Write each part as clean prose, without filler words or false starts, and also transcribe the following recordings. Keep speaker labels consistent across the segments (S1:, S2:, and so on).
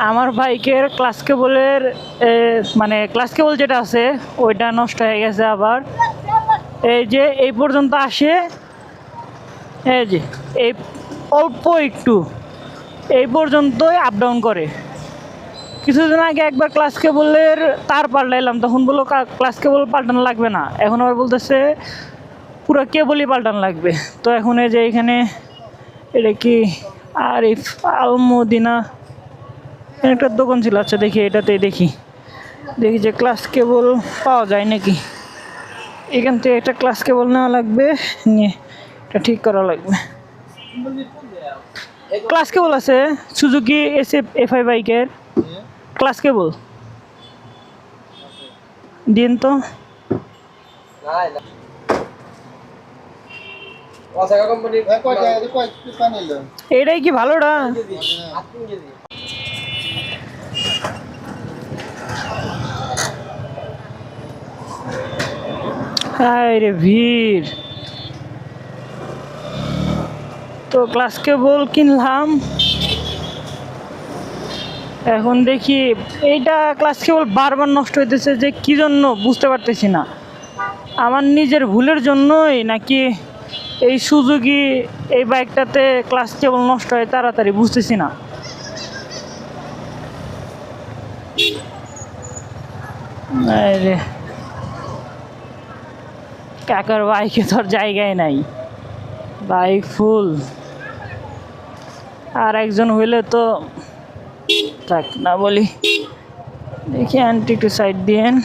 S1: আমার বাইকের ক্লাস কেবলের মানে ক্লাস কেবল যেটা আছে ওইটা নষ্ট হয়ে গেছে আবার। এই যে এই পর্যন্ত আসে, এই যে এই অল্প একটু এই পর্যন্তই আপ ডাউন করে। কিছুদিন আগে একবার ক্লাস কেবলের তার পাল্টাইলাম, তখন বললো ক্লাস কেবল পাল্টানো লাগবে না, এখন আবার বলতেছে পুরো কেবলই পাল্টানো লাগবে। তো এখন এই যে এখানে এটা কি আরিফ আল মদিনা একটা দোকান ছিল, আচ্ছা দেখি এটাতেই দেখি যে ক্লাস কেবল পাওয়া যায় নাকি। এখান থেকে একটা ক্লাস কেবল নেওয়া লাগবে, নিয়ে এটা ঠিক করা লাগবে। ক্লাস কেবল আছে সুজুকি SF বাইকের ক্লাস কেবল দিন তো। এটাই কি ভালোটা? রে ভিড় তো ক্লাস কেবল কিনলাম, এখন দেখি এইটা ক্লাস কেবল বারবার নষ্ট হইতেছে, যে কি জন্য বুঝতে পারতেছি না। আমার নিজের ভুলের জন্যই নাকি এই সুজুকি এই বাইকটাতে ক্লাস কেবল নষ্ট হয় তাড়াতাড়ি, বুঝতেছি না। রে কাকার বাইকে তোর জায়গায় নাই, বাইক ফুল। আর একজন হইলে তো থাক না বলি। দেখি আন্টি একটু সাইড দিয়েন।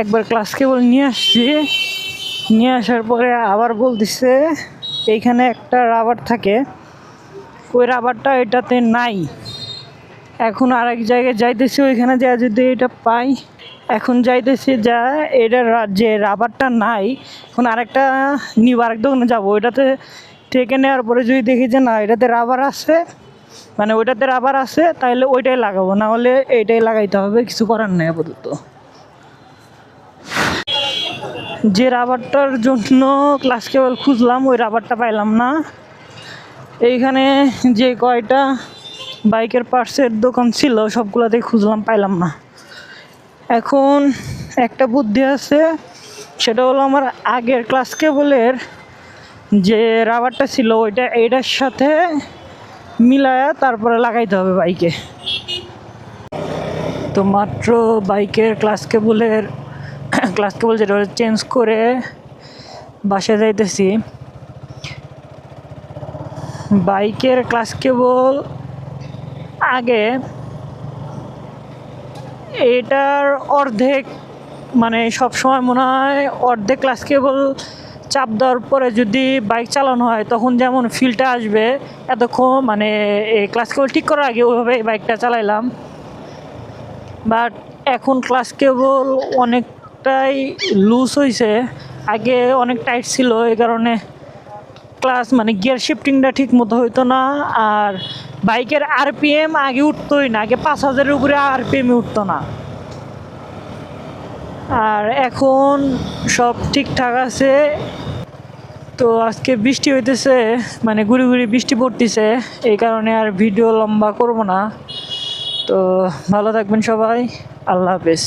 S1: একবার ক্লাস কেবল নিয়ে আসছি, নিয়ে আসার পরে আবার বলতেছে এইখানে একটা রাবার থাকে, ওই রাবারটা এটাতে নাই। এখন আরেক জায়গায় যাইতেছি, ওইখানে যা যদি এটা পাই। এখন যাইতেছি যা এটার যে রাবারটা নাই, এখন আরেকটা নিব, আরেক দোকানে যাবো, ওইটাতে থেকে নেওয়ার পরে যদি দেখি যে না এটাতে রাবার আছে, মানে ওইটাতে রাবার আছে, তাহলে ওইটাই লাগাবো, না হলে এইটাই লাগাইতে হবে, কিছু করার নেই আপাতত। যে রাবারটার জন্য ক্লাস কেবল খুঁজলাম ওই রাবারটা পাইলাম না। এইখানে যে কয়টা বাইকের পার্টসের দোকান ছিল সবগুলোতেই খুঁজলাম, পাইলাম না। এখন একটা বুদ্ধি আছে, সেটা হলো আমার আগের ক্লাস কেবলের যে রাবারটা ছিল ওইটা এটার সাথে মিলায়া তারপরে লাগাইতে হবে বাইকে। তো মাত্র বাইকের ক্লাস কেবল যেটা চেঞ্জ করে বাসায় যাইতেছি। বাইকের ক্লাস কেবল আগে এটার অর্ধেক, মানে সবসময় মনে হয় অর্ধেক ক্লাস কেবল চাপ দেওয়ার পরে যদি বাইক চালানো হয় তখন যেমন ফিলটা আসবে, এতক্ষণ মানে এই ক্লাস কেবল ঠিক করার আগে ওইভাবে বাইকটা চালাইলাম। বাট এখন ক্লাস কেবল অনেকটাই লুজ হয়েছে, আগে অনেক টাইট ছিল, এই কারণে ক্লাস মানে গিয়ার শিফটিংটা ঠিক মতো হইতো না। আর বাইকের RPM আগে উঠতোই না, আগে 5000-এর উপরে RPM উঠতো না। আর এখন সব ঠিকঠাক আছে। তো আজকে বৃষ্টি হইতেছে, মানে গুড়ি গুড়ি বৃষ্টি পড়তেছে, এই কারণে আর ভিডিও লম্বা করব না। তো ভালো থাকবেন সবাই, আল্লাহ হাফেজ।